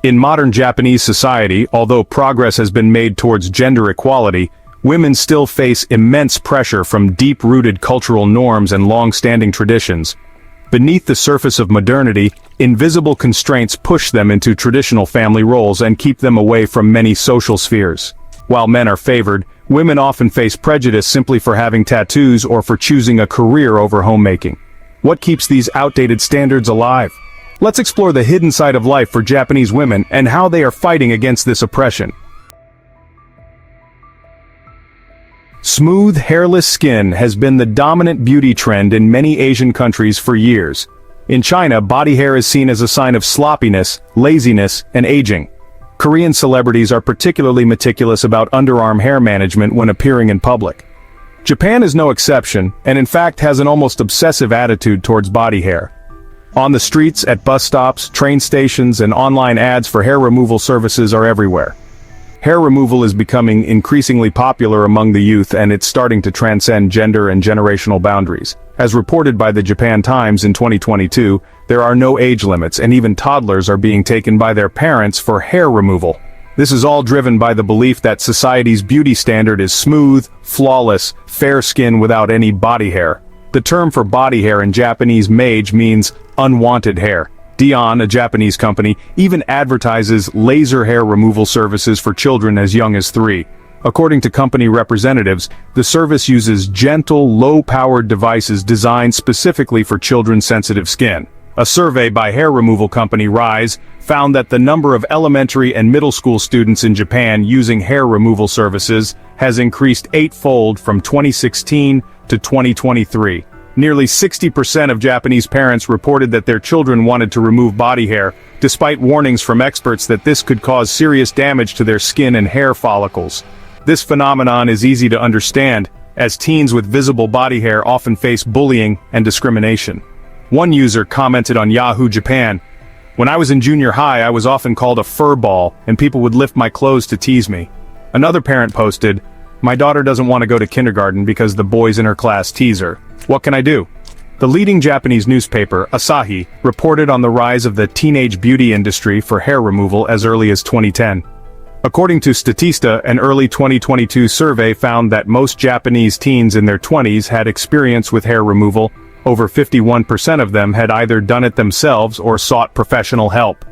In modern Japanese society, although progress has been made towards gender equality, women still face immense pressure from deep-rooted cultural norms and long-standing traditions. Beneath the surface of modernity, invisible constraints push them into traditional family roles and keep them away from many social spheres. While men are favored, women often face prejudice simply for having tattoos or for choosing a career over homemaking. What keeps these outdated standards alive? Let's explore the hidden side of life for Japanese women and how they are fighting against this oppression. Smooth, hairless skin has been the dominant beauty trend in many Asian countries for years. In China, body hair is seen as a sign of sloppiness, laziness, and aging. Korean celebrities are particularly meticulous about underarm hair management when appearing in public. Japan is no exception, and in fact has an almost obsessive attitude towards body hair. On the streets, at bus stops, train stations, and online ads for hair removal services are everywhere. Hair removal is becoming increasingly popular among the youth, and it's starting to transcend gender and generational boundaries. As reported by the Japan Times in 2022, there are no age limits, and even toddlers are being taken by their parents for hair removal. This is all driven by the belief that society's beauty standard is smooth, flawless, fair skin without any body hair. The term for body hair in Japanese meiji means unwanted hair. Dion, a Japanese company, even advertises laser hair removal services for children as young as 3. According to company representatives, the service uses gentle, low-powered devices designed specifically for children's sensitive skin. A survey by hair removal company Rise found that the number of elementary and middle school students in Japan using hair removal services has increased 8-fold from 2016 to 2023. Nearly 60% of Japanese parents reported that their children wanted to remove body hair, despite warnings from experts that this could cause serious damage to their skin and hair follicles. This phenomenon is easy to understand, as teens with visible body hair often face bullying and discrimination. One user commented on Yahoo Japan, "When I was in junior high, I was often called a fur ball, and people would lift my clothes to tease me." Another parent posted, "My daughter doesn't want to go to kindergarten because the boys in her class tease her. What can I do?" The leading Japanese newspaper, Asahi, reported on the rise of the teenage beauty industry for hair removal as early as 2010. According to Statista, an early 2022 survey found that most Japanese teens in their 20s had experience with hair removal. Over 51% of them had either done it themselves or sought professional help.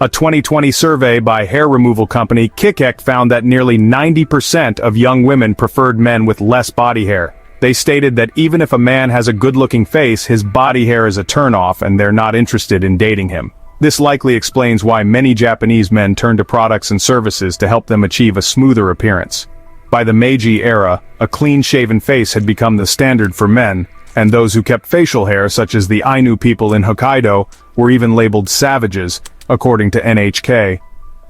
A 2020 survey by hair removal company Kikek found that nearly 90% of young women preferred men with less body hair. They stated that even if a man has a good-looking face, his body hair is a turn-off and they're not interested in dating him. This likely explains why many Japanese men turn to products and services to help them achieve a smoother appearance. By the Meiji era, a clean-shaven face had become the standard for men, and those who kept facial hair, such as the Ainu people in Hokkaido, were even labeled savages, according to NHK.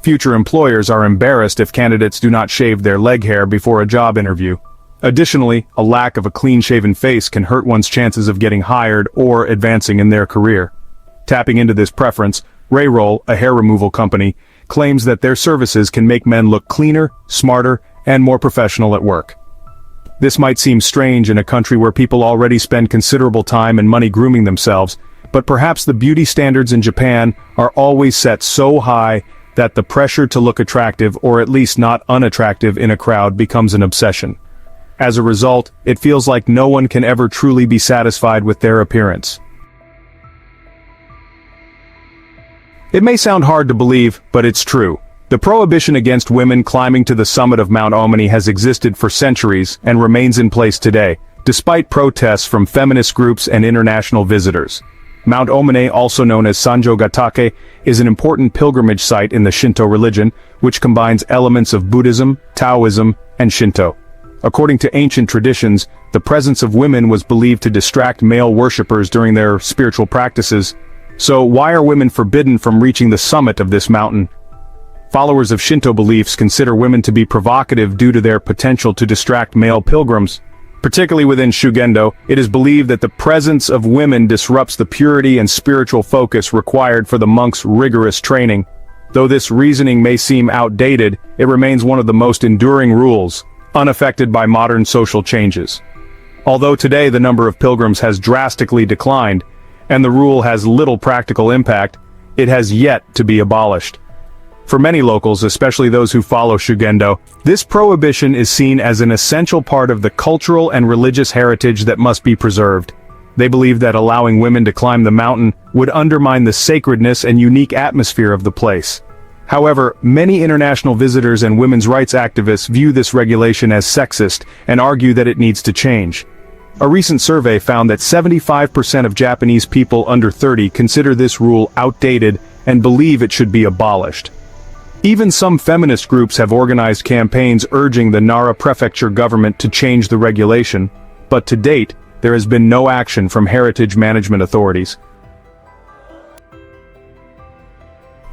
Future employers are embarrassed if candidates do not shave their leg hair before a job interview. Additionally, a lack of a clean-shaven face can hurt one's chances of getting hired or advancing in their career. Tapping into this preference, Rayroll, a hair removal company, claims that their services can make men look cleaner, smarter, and more professional at work. This might seem strange in a country where people already spend considerable time and money grooming themselves, but perhaps the beauty standards in Japan are always set so high that the pressure to look attractive or at least not unattractive in a crowd becomes an obsession. As a result, it feels like no one can ever truly be satisfied with their appearance. It may sound hard to believe, but it's true. The prohibition against women climbing to the summit of Mount Omani has existed for centuries and remains in place today, despite protests from feminist groups and international visitors. Mount Omane, also known as Sanjo Gatake, is an important pilgrimage site in the Shinto religion, which combines elements of Buddhism, Taoism, and Shinto. According to ancient traditions, the presence of women was believed to distract male worshippers during their spiritual practices. So why are women forbidden from reaching the summit of this mountain? Followers of Shinto beliefs consider women to be provocative due to their potential to distract male pilgrims. Particularly within Shugendo, it is believed that the presence of women disrupts the purity and spiritual focus required for the monks' rigorous training. Though this reasoning may seem outdated, it remains one of the most enduring rules, unaffected by modern social changes. Although today the number of pilgrims has drastically declined, and the rule has little practical impact, it has yet to be abolished. For many locals, especially those who follow Shugendo, this prohibition is seen as an essential part of the cultural and religious heritage that must be preserved. They believe that allowing women to climb the mountain would undermine the sacredness and unique atmosphere of the place. However, many international visitors and women's rights activists view this regulation as sexist and argue that it needs to change. A recent survey found that 75% of Japanese people under 30 consider this rule outdated and believe it should be abolished. Even some feminist groups have organized campaigns urging the Nara prefecture government to change the regulation, but to date, there has been no action from heritage management authorities.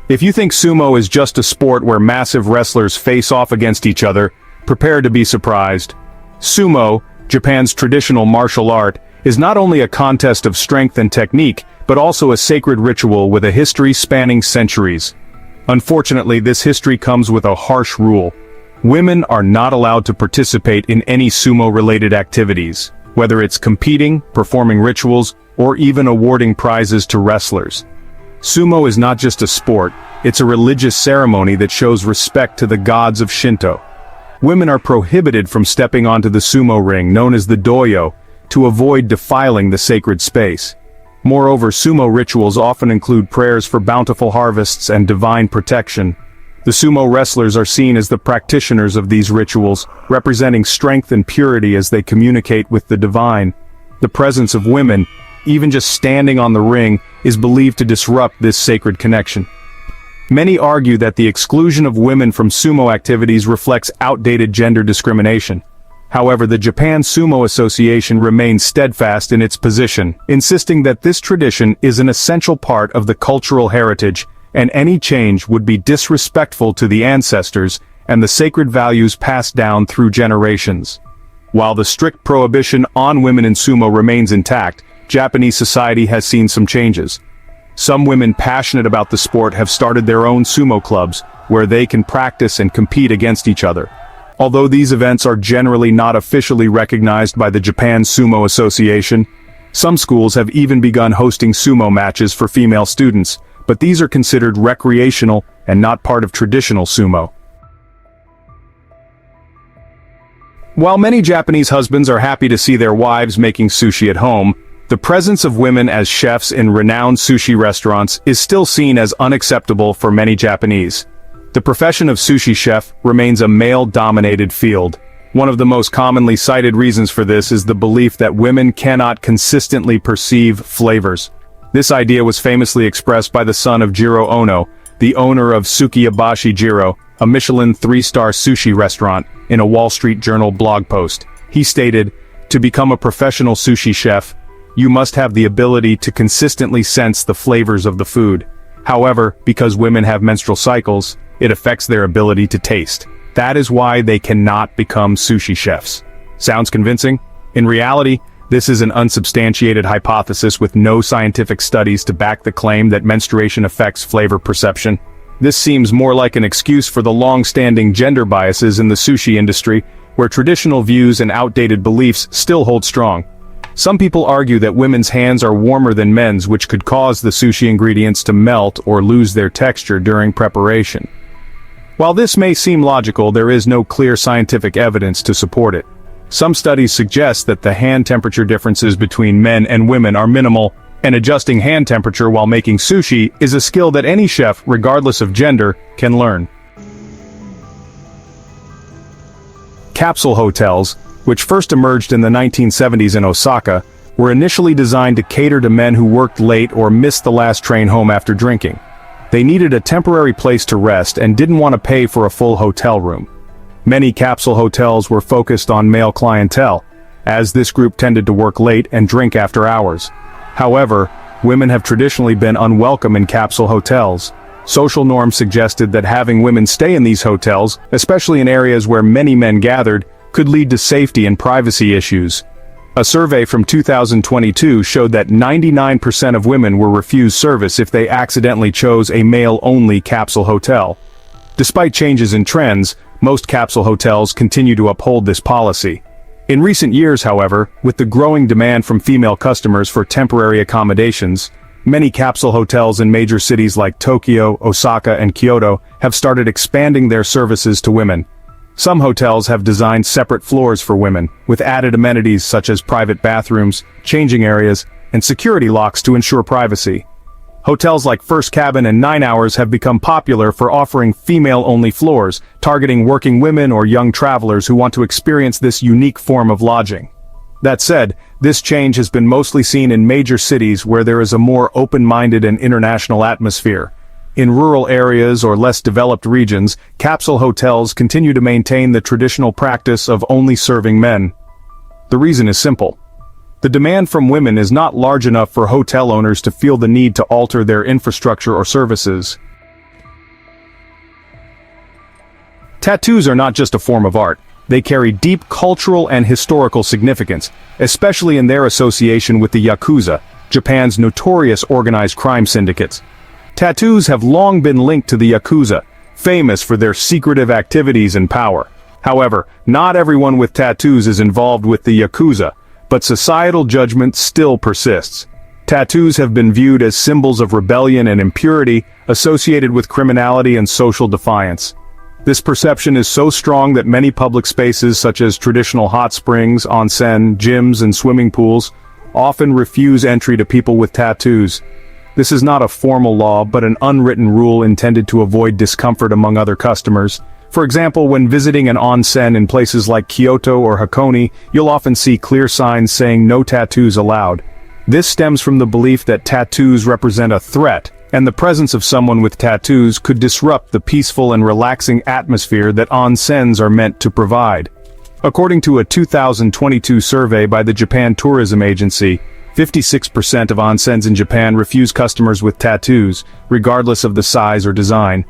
If you think sumo is just a sport where massive wrestlers face off against each other, prepare to be surprised. Sumo, Japan's traditional martial art, is not only a contest of strength and technique, but also a sacred ritual with a history spanning centuries. Unfortunately, this history comes with a harsh rule. Women are not allowed to participate in any sumo-related activities, whether it's competing, performing rituals, or even awarding prizes to wrestlers. Sumo is not just a sport, it's a religious ceremony that shows respect to the gods of Shinto. Women are prohibited from stepping onto the sumo ring, known as the doyo, to avoid defiling the sacred space. Moreover, sumo rituals often include prayers for bountiful harvests and divine protection. The sumo wrestlers are seen as the practitioners of these rituals, representing strength and purity as they communicate with the divine. The presence of women, even just standing on the ring, is believed to disrupt this sacred connection. Many argue that the exclusion of women from sumo activities reflects outdated gender discrimination. However, the Japan Sumo Association remains steadfast in its position, insisting that this tradition is an essential part of the cultural heritage, and any change would be disrespectful to the ancestors and the sacred values passed down through generations. While the strict prohibition on women in sumo remains intact, Japanese society has seen some changes. Some women passionate about the sport have started their own sumo clubs, where they can practice and compete against each other. Although these events are generally not officially recognized by the Japan Sumo Association, some schools have even begun hosting sumo matches for female students, but these are considered recreational and not part of traditional sumo. While many Japanese husbands are happy to see their wives making sushi at home, the presence of women as chefs in renowned sushi restaurants is still seen as unacceptable for many Japanese. The profession of sushi chef remains a male-dominated field. One of the most commonly cited reasons for this is the belief that women cannot consistently perceive flavors. This idea was famously expressed by the son of Jiro Ono, the owner of Sukiyabashi Jiro, a Michelin 3-star sushi restaurant, in a Wall Street Journal blog post. He stated, "To become a professional sushi chef, you must have the ability to consistently sense the flavors of the food. However, because women have menstrual cycles, it affects their ability to taste. That is why they cannot become sushi chefs." Sounds convincing? In reality, this is an unsubstantiated hypothesis with no scientific studies to back the claim that menstruation affects flavor perception. This seems more like an excuse for the long-standing gender biases in the sushi industry, where traditional views and outdated beliefs still hold strong. Some people argue that women's hands are warmer than men's, which could cause the sushi ingredients to melt or lose their texture during preparation. While this may seem logical, there is no clear scientific evidence to support it. Some studies suggest that the hand temperature differences between men and women are minimal, and adjusting hand temperature while making sushi is a skill that any chef, regardless of gender, can learn. Capsule hotels, which first emerged in the 1970s in Osaka, were initially designed to cater to men who worked late or missed the last train home after drinking. They needed a temporary place to rest and didn't want to pay for a full hotel room. Many capsule hotels were focused on male clientele, as this group tended to work late and drink after hours. However, women have traditionally been unwelcome in capsule hotels. Social norms suggested that having women stay in these hotels, especially in areas where many men gathered, could lead to safety and privacy issues. A survey from 2022 showed that 99% of women were refused service if they accidentally chose a male-only capsule hotel. Despite changes in trends, most capsule hotels continue to uphold this policy. In recent years, however, with the growing demand from female customers for temporary accommodations, Many capsule hotels in major cities like Tokyo, Osaka, and Kyoto have started expanding their services to women. Some hotels have designed separate floors for women, with added amenities such as private bathrooms, changing areas, and security locks to ensure privacy. Hotels like First Cabin and 9 Hours have become popular for offering female-only floors, targeting working women or young travelers who want to experience this unique form of lodging. That said, this change has been mostly seen in major cities where there is a more open-minded and international atmosphere. In rural areas or less developed regions, capsule hotels continue to maintain the traditional practice of only serving men. The reason is simple. The demand from women is not large enough for hotel owners to feel the need to alter their infrastructure or services. Tattoos are not just a form of art. They carry deep cultural and historical significance, especially in their association with the Yakuza, Japan's notorious organized crime syndicates. Tattoos have long been linked to the Yakuza, famous for their secretive activities and power. However, not everyone with tattoos is involved with the Yakuza, but societal judgment still persists. Tattoos have been viewed as symbols of rebellion and impurity, associated with criminality and social defiance. This perception is so strong that many public spaces such as traditional hot springs, onsen, gyms, and swimming pools often refuse entry to people with tattoos. This is not a formal law but an unwritten rule intended to avoid discomfort among other customers. For example, when visiting an onsen in places like Kyoto or Hakone, you'll often see clear signs saying no tattoos allowed. This stems from the belief that tattoos represent a threat, and the presence of someone with tattoos could disrupt the peaceful and relaxing atmosphere that onsens are meant to provide. According to a 2022 survey by the Japan Tourism Agency, 56% of onsens in Japan refuse customers with tattoos, regardless of the size or design.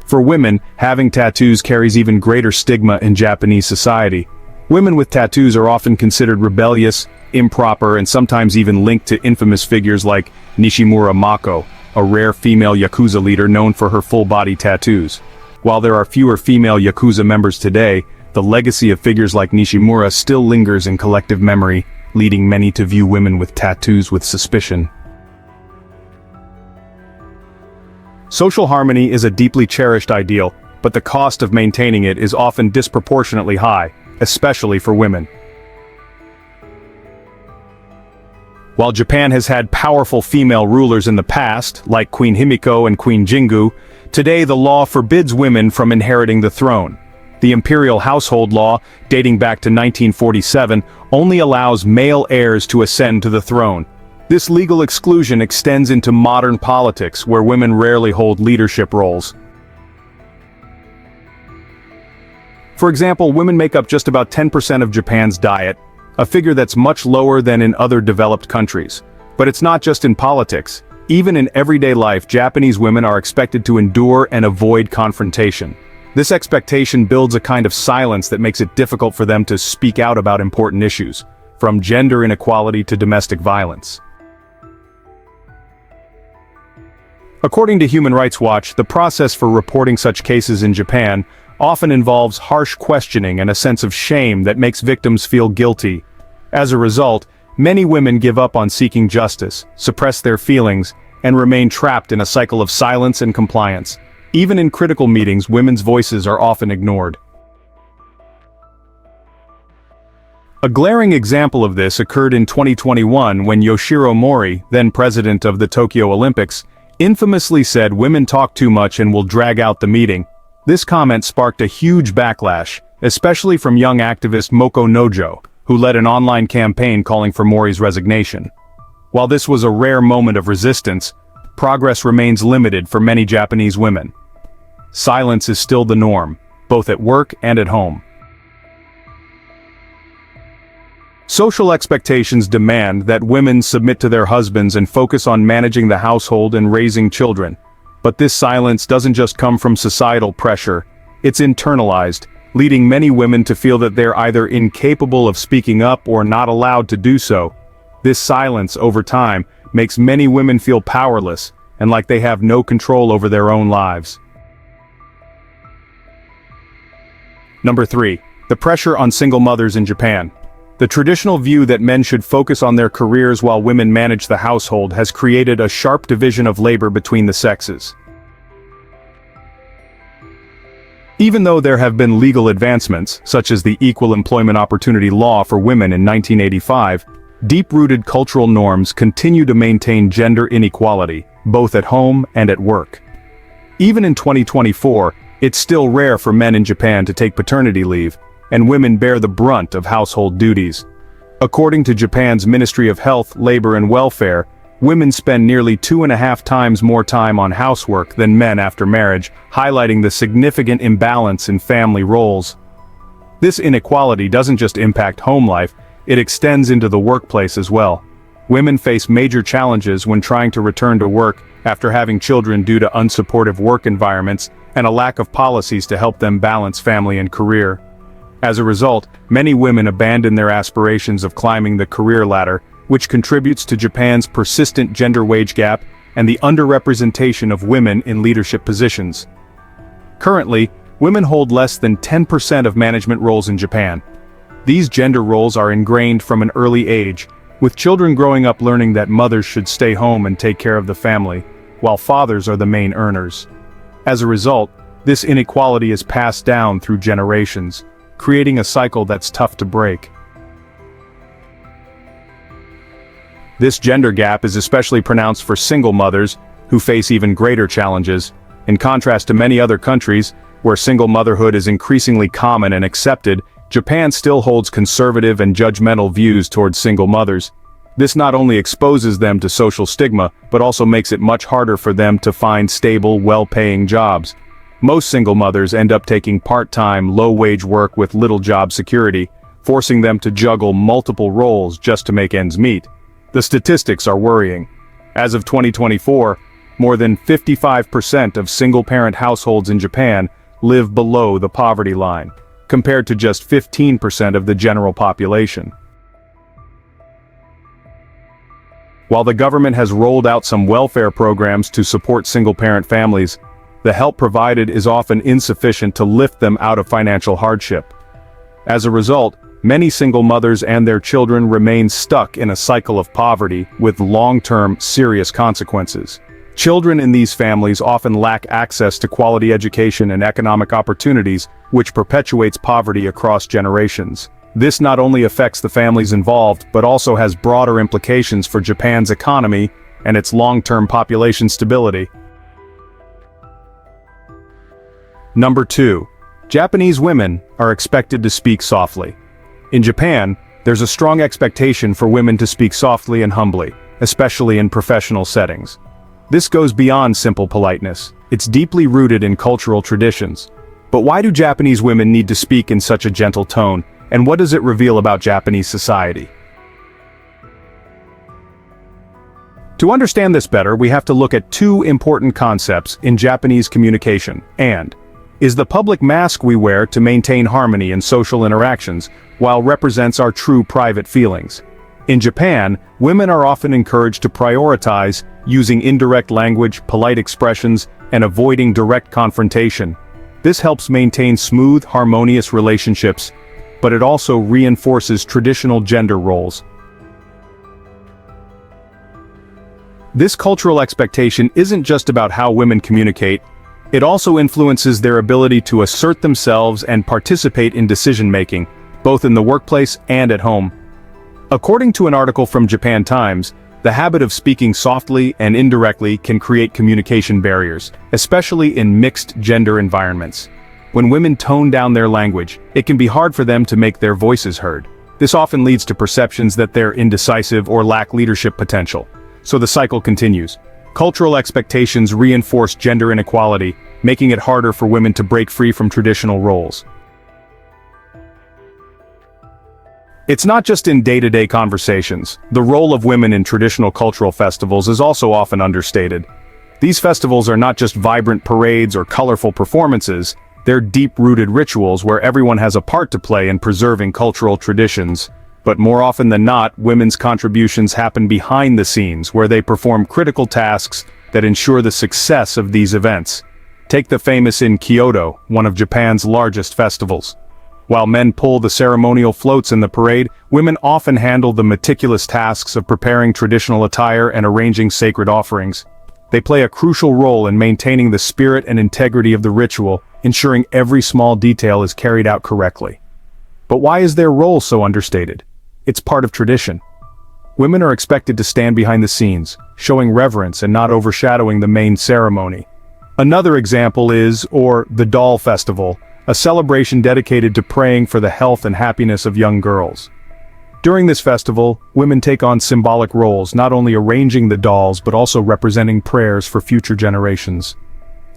For women, having tattoos carries even greater stigma in Japanese society. Women with tattoos are often considered rebellious, improper, and sometimes even linked to infamous figures like Nishimura Mako, a rare female Yakuza leader known for her full-body tattoos. While there are fewer female Yakuza members today, the legacy of figures like Nishimura still lingers in collective memory, leading many to view women with tattoos with suspicion. Social harmony is a deeply cherished ideal, but the cost of maintaining it is often disproportionately high, especially for women. While Japan has had powerful female rulers in the past, like Queen Himiko and Queen Jingu, today the law forbids women from inheriting the throne. The imperial household law, dating back to 1947, only allows male heirs to ascend to the throne. This legal exclusion extends into modern politics, where women rarely hold leadership roles. For example, women make up just about 10% of Japan's diet, a figure that's much lower than in other developed countries. But it's not just in politics. Even in everyday life, Japanese women are expected to endure and avoid confrontation. This expectation builds a kind of silence that makes it difficult for them to speak out about important issues, from gender inequality to domestic violence. According to Human Rights Watch, the process for reporting such cases in Japan often involves harsh questioning and a sense of shame that makes victims feel guilty. As a result, many women give up on seeking justice, suppress their feelings, and remain trapped in a cycle of silence and compliance. Even in critical meetings, women's voices are often ignored. A glaring example of this occurred in 2021 when Yoshiro Mori, then president of the Tokyo Olympics, infamously said women talk too much and will drag out the meeting. This comment sparked a huge backlash, especially from young activist Moko Nojo, who led an online campaign calling for Mori's resignation. While this was a rare moment of resistance, progress remains limited for many Japanese women. Silence is still the norm, both at work and at home. Social expectations demand that women submit to their husbands and focus on managing the household and raising children. But this silence doesn't just come from societal pressure, it's internalized, leading many women to feel that they're either incapable of speaking up or not allowed to do so. This silence, over time, makes many women feel powerless and like they have no control over their own lives. Number 3. The pressure on single mothers in Japan. The traditional view that men should focus on their careers while women manage the household has created a sharp division of labor between the sexes. Even though there have been legal advancements, such as the Equal Employment Opportunity Law for women in 1985, deep-rooted cultural norms continue to maintain gender inequality, both at home and at work. Even in 2024, it's still rare for men in Japan to take paternity leave, and women bear the brunt of household duties. According to Japan's Ministry of Health, Labor and Welfare, women spend nearly 2.5 times more time on housework than men after marriage, highlighting the significant imbalance in family roles. This inequality doesn't just impact home life, it extends into the workplace as well. Women face major challenges when trying to return to work after having children due to unsupportive work environments and a lack of policies to help them balance family and career. As a result, many women abandon their aspirations of climbing the career ladder, which contributes to Japan's persistent gender wage gap and the underrepresentation of women in leadership positions. Currently, women hold less than 10% of management roles in Japan. These gender roles are ingrained from an early age, with children growing up learning that mothers should stay home and take care of the family, while fathers are the main earners. As a result, this inequality is passed down through generations, creating a cycle that's tough to break. This gender gap is especially pronounced for single mothers, who face even greater challenges. In contrast to many other countries, where single motherhood is increasingly common and accepted, Japan still holds conservative and judgmental views towards single mothers. This not only exposes them to social stigma, but also makes it much harder for them to find stable, well-paying jobs. Most single mothers end up taking part-time, low-wage work with little job security, forcing them to juggle multiple roles just to make ends meet. The statistics are worrying. As of 2024, more than 55% of single-parent households in Japan live below the poverty line, compared to just 15% of the general population. While the government has rolled out some welfare programs to support single-parent families, the help provided is often insufficient to lift them out of financial hardship. As a result, many single mothers and their children remain stuck in a cycle of poverty with long-term, serious consequences. Children in these families often lack access to quality education and economic opportunities, which perpetuates poverty across generations. This not only affects the families involved, but also has broader implications for Japan's economy and its long-term population stability. Number 2. Japanese women are expected to speak softly. In Japan, there's a strong expectation for women to speak softly and humbly, especially in professional settings. This goes beyond simple politeness. It's deeply rooted in cultural traditions. But why do Japanese women need to speak in such a gentle tone, and what does it reveal about Japanese society? To understand this better, we have to look at two important concepts in Japanese communication. Is the public mask we wear to maintain harmony in social interactions, while represents our true private feelings. In Japan, women are often encouraged to prioritize using indirect language, polite expressions, and avoiding direct confrontation. This helps maintain smooth, harmonious relationships, but it also reinforces traditional gender roles. This cultural expectation isn't just about how women communicate, it also influences their ability to assert themselves and participate in decision-making, both in the workplace and at home. According to an article from Japan Times, the habit of speaking softly and indirectly can create communication barriers, especially in mixed gender environments. When women tone down their language, it can be hard for them to make their voices heard. This often leads to perceptions that they're indecisive or lack leadership potential. So the cycle continues. Cultural expectations reinforce gender inequality, making it harder for women to break free from traditional roles. It's not just in day-to-day conversations. The role of women in traditional cultural festivals is also often understated. These festivals are not just vibrant parades or colorful performances, they're deep-rooted rituals where everyone has a part to play in preserving cultural traditions. But more often than not, women's contributions happen behind the scenes, where they perform critical tasks that ensure the success of these events. Take the famous in Kyoto, one of Japan's largest festivals. While men pull the ceremonial floats in the parade, women often handle the meticulous tasks of preparing traditional attire and arranging sacred offerings. They play a crucial role in maintaining the spirit and integrity of the ritual, ensuring every small detail is carried out correctly. But why is their role so understated? It's part of tradition. Women are expected to stand behind the scenes, showing reverence and not overshadowing the main ceremony. Another example is, the Doll Festival, a celebration dedicated to praying for the health and happiness of young girls. During this festival, women take on symbolic roles, not only arranging the dolls but also representing prayers for future generations.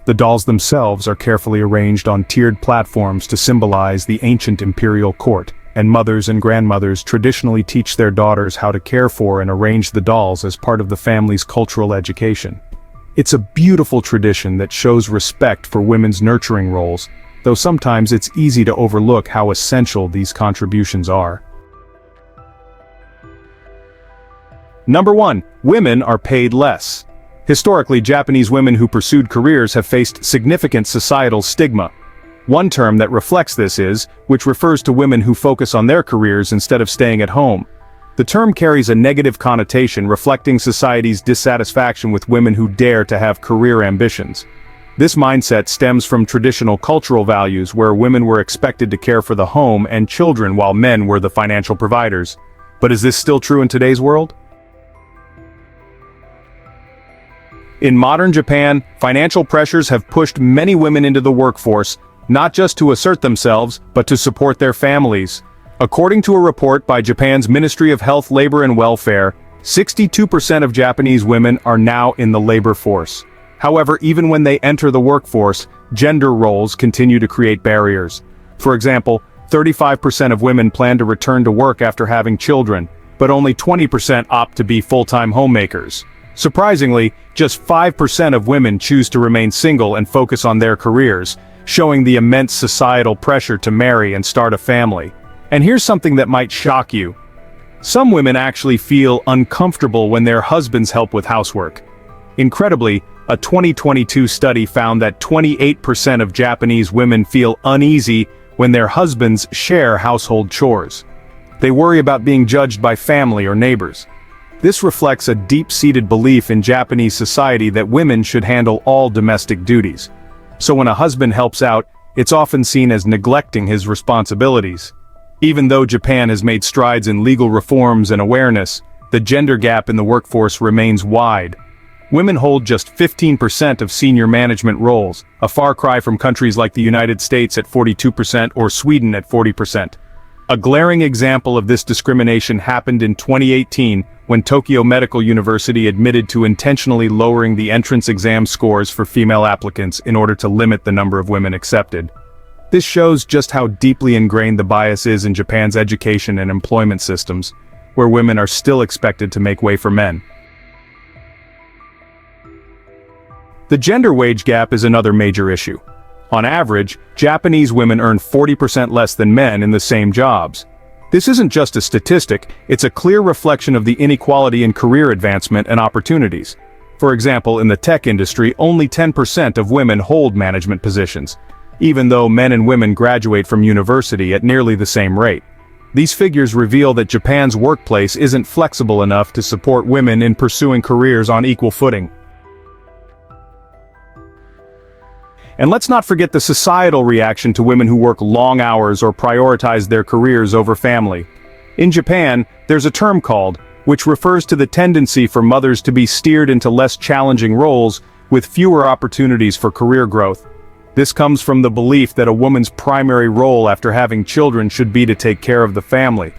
The dolls themselves are carefully arranged on tiered platforms to symbolize the ancient imperial court, and mothers and grandmothers traditionally teach their daughters how to care for and arrange the dolls as part of the family's cultural education. It's a beautiful tradition that shows respect for women's nurturing roles, though sometimes it's easy to overlook how essential these contributions are. Number 1. Women are paid less. Historically, Japanese women who pursued careers have faced significant societal stigma. One term that reflects this is, which refers to women who focus on their careers instead of staying at home. The term carries a negative connotation reflecting society's dissatisfaction with women who dare to have career ambitions. This mindset stems from traditional cultural values where women were expected to care for the home and children while men were the financial providers. But is this still true in today's world? In modern Japan, financial pressures have pushed many women into the workforce, not just to assert themselves, but to support their families. According to a report by Japan's Ministry of Health, Labor and Welfare, 62% of Japanese women are now in the labor force. However, even when they enter the workforce, gender roles continue to create barriers. For example, 35% of women plan to return to work after having children, but only 20% opt to be full-time homemakers. Surprisingly, just 5% of women choose to remain single and focus on their careers, showing the immense societal pressure to marry and start a family. And here's something that might shock you. Some women actually feel uncomfortable when their husbands help with housework. Incredibly, a 2022 study found that 28% of Japanese women feel uneasy when their husbands share household chores. They worry about being judged by family or neighbors. This reflects a deep-seated belief in Japanese society that women should handle all domestic duties. So when a husband helps out, it's often seen as neglecting his responsibilities. Even though Japan has made strides in legal reforms and awareness, the gender gap in the workforce remains wide. Women hold just 15% of senior management roles, a far cry from countries like the United States at 42% or Sweden at 40%. A glaring example of this discrimination happened in 2018 when Tokyo Medical University admitted to intentionally lowering the entrance exam scores for female applicants in order to limit the number of women accepted. This shows just how deeply ingrained the bias is in Japan's education and employment systems, where women are still expected to make way for men. The gender wage gap is another major issue. On average, Japanese women earn 40% less than men in the same jobs. This isn't just a statistic, it's a clear reflection of the inequality in career advancement and opportunities. For example, in the tech industry, only 10% of women hold management positions, even though men and women graduate from university at nearly the same rate. These figures reveal that Japan's workplace isn't flexible enough to support women in pursuing careers on equal footing. And let's not forget the societal reaction to women who work long hours or prioritize their careers over family. In Japan, there's a term called, which refers to the tendency for mothers to be steered into less challenging roles with fewer opportunities for career growth. This comes from the belief that a woman's primary role after having children should be to take care of the family.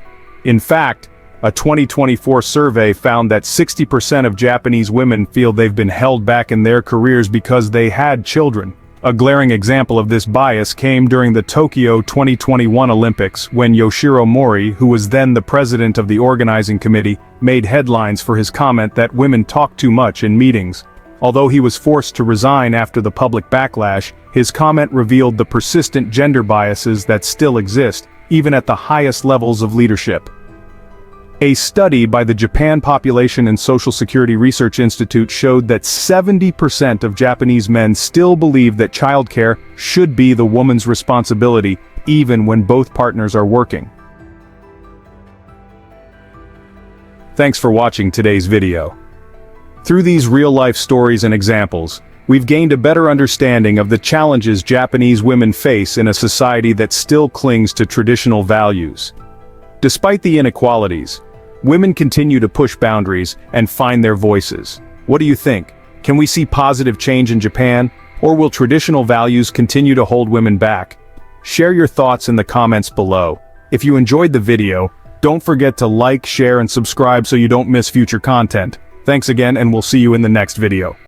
In fact, a 2024 survey found that 60% of Japanese women feel they've been held back in their careers because they had children. A glaring example of this bias came during the Tokyo 2021 Olympics when Yoshiro Mori, who was then the president of the organizing committee, made headlines for his comment that women talk too much in meetings. Although he was forced to resign after the public backlash, his comment revealed the persistent gender biases that still exist, even at the highest levels of leadership. A study by the Japan Population and Social Security Research Institute showed that 70% of Japanese men still believe that childcare should be the woman's responsibility, even when both partners are working. Thanks for watching today's video. Through these real-life stories and examples, we've gained a better understanding of the challenges Japanese women face in a society that still clings to traditional values. Despite the inequalities, women continue to push boundaries and find their voices. What do you think? Can we see positive change in Japan, or will traditional values continue to hold women back? Share your thoughts in the comments below. If you enjoyed the video, don't forget to like, share, and subscribe so you don't miss future content. Thanks again, and we'll see you in the next video.